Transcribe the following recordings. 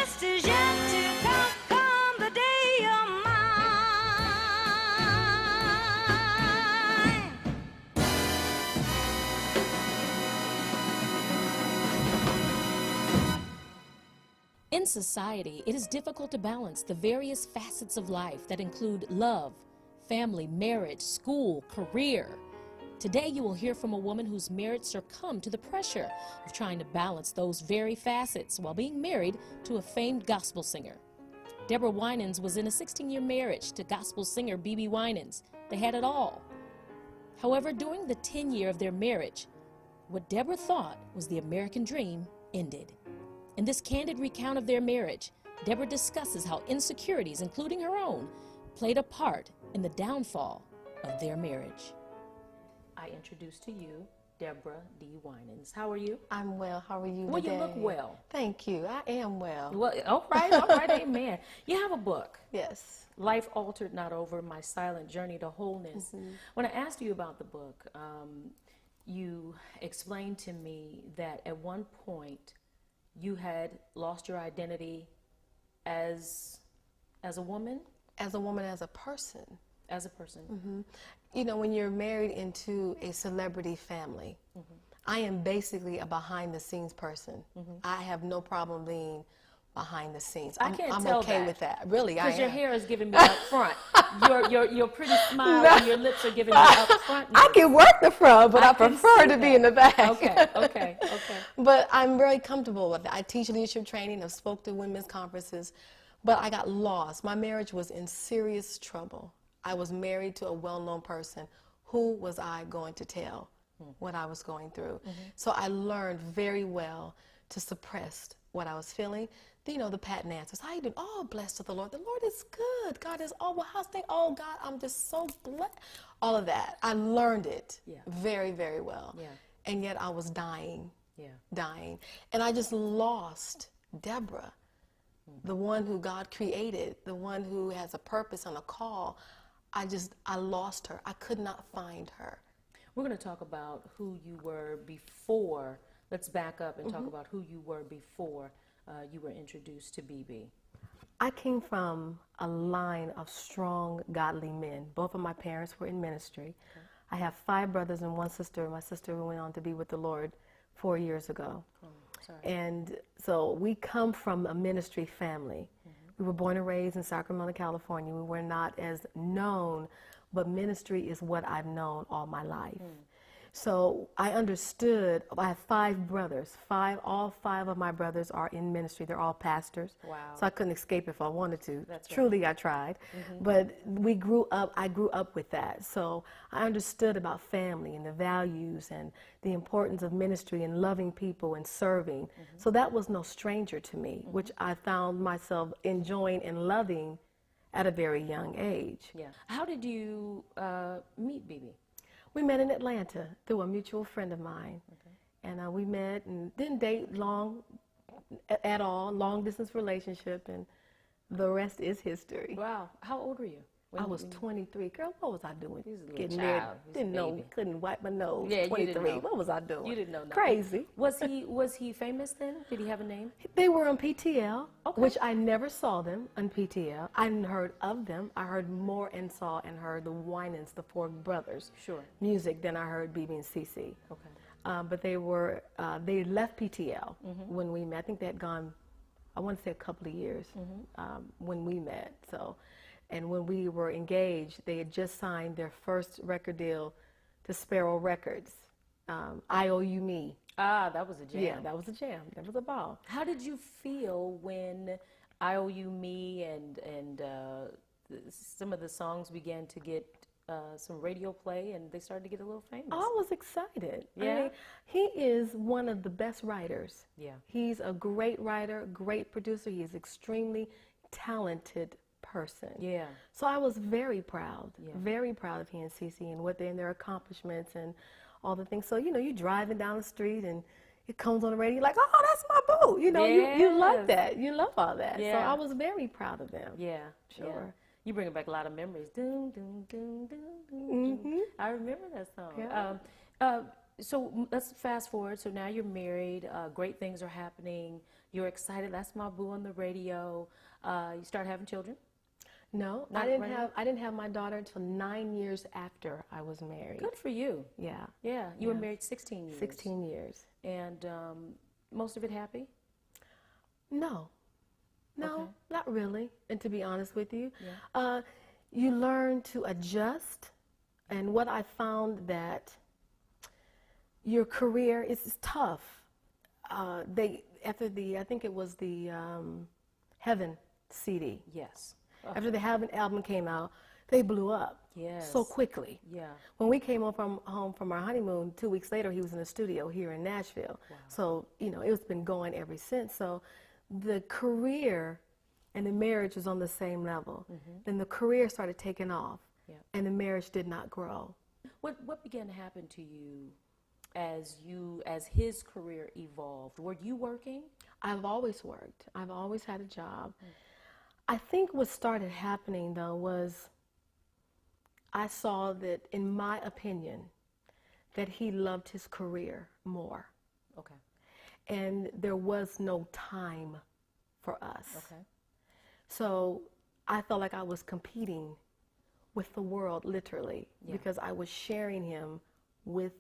best is yet to come, come the day you're mine. In society, it is difficult to balance the various facets of life that include love, family, marriage, school, career. Today, you will hear from a woman whose marriage succumbed to the pressure of trying to balance those very facets while being married to a famed gospel singer. Debra Winans was in a 16-year marriage to gospel singer Debra Winans. They had it all. However, during the 10th year of their marriage, what Debra thought was the American dream ended. In this candid recount of their marriage, Debra discusses how insecurities, including her own, played a part in the downfall of their marriage. I introduce to you Debra D. Winans. How are you? I'm well. How are you Well, today? you look well. Thank you. I am well. Well, all right, amen. You have a book. Yes. Life Altered, Not Over, My Silent Journey to Wholeness. When I asked you about the book, you explained to me that at one point you had lost your identity as a woman? As a woman, as a person. As a person. You know, when you're married into a celebrity family, I am basically a behind-the-scenes person. I have no problem being behind the scenes. I can't I'm tell okay that. with that. Really, I am. Because your hair is giving me up front. Your pretty smile and your lips are giving me up front. I can work the front, but I can prefer see to be that. in the back. Okay. But I'm very comfortable with it. I teach leadership training. I've spoke to women's conferences, but I got lost. My marriage was in serious trouble. I was married to a well-known person. Who was I going to tell what I was going through? So I learned very well to suppress what I was feeling. You know, the patent answers. How you doing? Oh, blessed of the Lord. The Lord is good. God is, oh, well, how's things? Oh, God, I'm just so blessed. All of that. I learned it very, very well. And yet I was dying, dying. And I just lost Debra, the one who God created, the one who has a purpose and a call. I lost her. I could not find her. We're going to talk about who you were before. Let's back up and talk about who you were before you were introduced to BB. I came from a line of strong, godly men. Both of my parents were in ministry. I have 5 brothers and 1 sister. My sister went on to be with the Lord 4 years ago. And so we come from a ministry family. We were born and raised in Sacramento, California. We were not as known, but ministry is what I've known all my life. So I understood. I have 5 brothers. All 5 of my brothers are in ministry. They're all pastors. Wow. So I couldn't escape if I wanted to. That's Truly, I tried. But I grew up with that. So I understood about family and the values and the importance of ministry and loving people and serving. So that was no stranger to me, which I found myself enjoying and loving at a very young age. Yeah. How did you meet BB? We met in Atlanta through a mutual friend of mine. And we met and didn't date long at all, long distance relationship, and the rest is history. Wow. How old were you? I was 23. Girl, what was I doing? You was a little Getting child. married. You was a Didn't know, baby. couldn't wipe my nose. Yeah, you 23. didn't know. What was I doing? You didn't know nothing. Crazy. Was he famous then? Did he have a name? They were on PTL, Okay. which I never saw them on PTL. I hadn't heard of them. I heard more and saw and heard the Winans, the 4 brothers, music than I heard BB and CC. Okay. But they left PTL when we met. I think they had gone, I want to say a couple of years when we met. So, and when we were engaged, they had just signed their first record deal to Sparrow Records, I O U Me. Ah, that was a jam. Yeah, that was a jam. That was a ball. How did you feel when I O U Me and some of the songs began to get some radio play and they started to get a little famous? I was excited. Yeah. I mean, he is one of the best writers. Yeah. He's a great writer, great producer. He is extremely talented person. Yeah. So I was very proud of he and Cece and what they and their accomplishments and all the things. So, you know, you're driving down the street and it comes on the radio, you're like, oh, that's my boo. You know, you love that. You love all that. Yeah. So I was very proud of them. Yeah. Sure. Yeah. You bring back a lot of memories. Doom, doom, doom, doom, doom. I remember that song. Yeah. So let's fast forward. So now you're married. Great things are happening. You're excited. That's my boo on the radio. You start having children? No, Not right now? I didn't have my daughter until 9 years after I was married. Good for you. Yeah. Yeah. You were married 16 years. 16 years. And most of it happy? No. No, Okay. not really. And to be honest with you, Yeah. you learn to adjust. And what I found that your career is tough. I think it was the Heaven CD. Yes. After the Heaven album came out, they blew up Yes. so quickly. Yeah. When we came home from our honeymoon, 2 weeks later, he was in the studio here in Nashville. Wow. So, it's been going ever since. So the career and the marriage was on the same level. Then the career started taking off, Yeah. and the marriage did not grow. What began to happen to you as his career evolved? Were you working? I've always worked. I've always had a job. I think what started happening, though, was I saw that, in my opinion, that he loved his career more. Okay. And there was no time for us. Okay. So I felt like I was competing with the world, literally, because I was sharing him with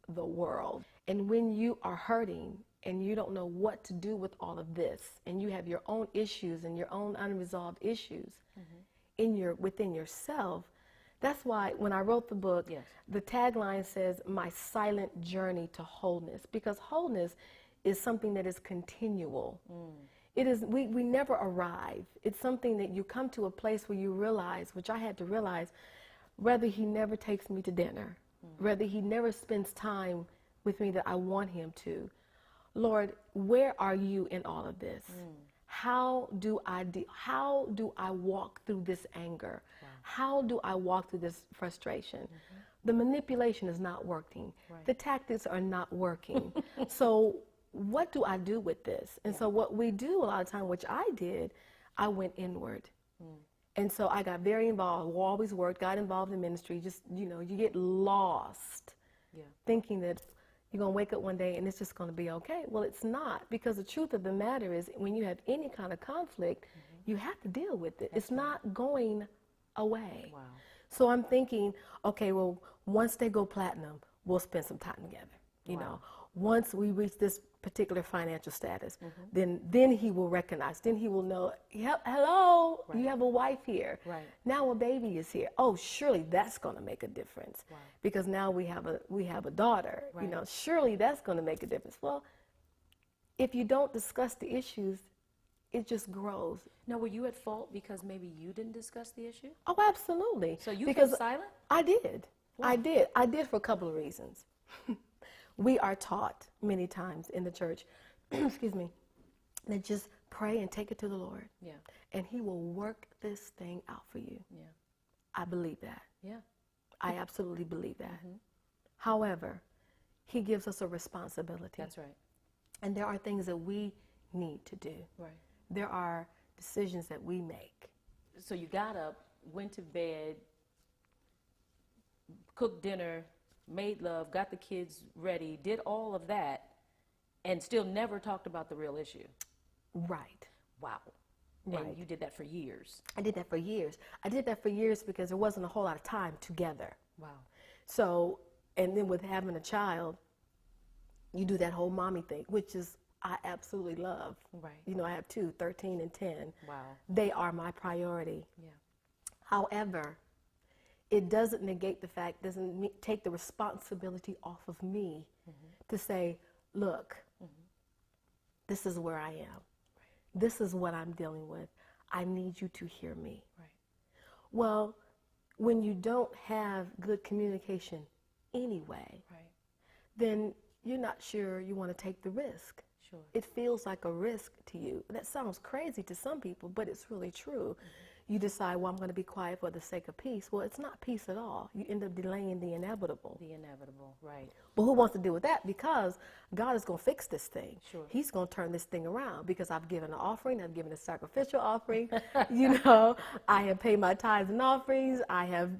the world. And when you are hurting and you don't know what to do with all of this, and you have your own issues and your own unresolved issues within yourself, that's why when I wrote the book, the tagline says, "My silent journey to wholeness," because wholeness is something that is continual. It is, we never arrive. It's something that you come to a place where you realize, which I had to realize, whether he never takes me to dinner, whether he never spends time with me that I want him to. Lord, where are you in all of this? How do I walk through this anger? How do I walk through this frustration? The manipulation is not working. The tactics are not working. So what do I do with this? And so what we do a lot of time, which I did, I went inward. And so I got very involved, always worked, got involved in ministry. Just, you get lost thinking that you're going to wake up one day and it's just going to be okay. Well, it's not, because the truth of the matter is, when you have any kind of conflict, you have to deal with it. It's not going away. Wow. So I'm thinking, okay, well, once they go platinum, we'll spend some time together. You know, once we reach this particular financial status, then he will recognize, then he will know, hello, you have a wife here. Now a baby is here. Oh, surely that's going to make a difference, because now we have a daughter. Surely that's going to make a difference. Well, if you don't discuss the issues, it just grows. Now, were you at fault because maybe you didn't discuss the issue? Oh, absolutely. So you kept silent? I did. I did for a couple of reasons. We are taught many times in the church, excuse me, that just pray and take it to the Lord. And he will work this thing out for you. I believe that. I absolutely believe that. However, he gives us a responsibility. That's right. And there are things that we need to do. There are decisions that we make. So you got up, went to bed, cooked dinner, made love, got the kids ready, did all of that, and still never talked about the real issue. Right. Wow. Right. And you did that for years. I did that for years. I did that for years because there wasn't a whole lot of time together. Wow. So, and then with having a child, you do that whole mommy thing, which is, I absolutely love. I have 2, 13 and 10. Wow. They are my priority. However, it doesn't negate the fact, doesn't take the responsibility off of me to say, look, this is where I am. This is what I'm dealing with. I need you to hear me. Well, when you don't have good communication anyway, then you're not sure you want to take the risk. It feels like a risk to you. That sounds crazy to some people, but it's really true. You decide, well, I'm going to be quiet for the sake of peace. Well, it's not peace at all. You end up delaying the inevitable. The inevitable, right. But who wants to deal with that? Because God is going to fix this thing. He's going to turn this thing around, because I've given an offering. I've given a sacrificial offering. I have paid my tithes and offerings. I have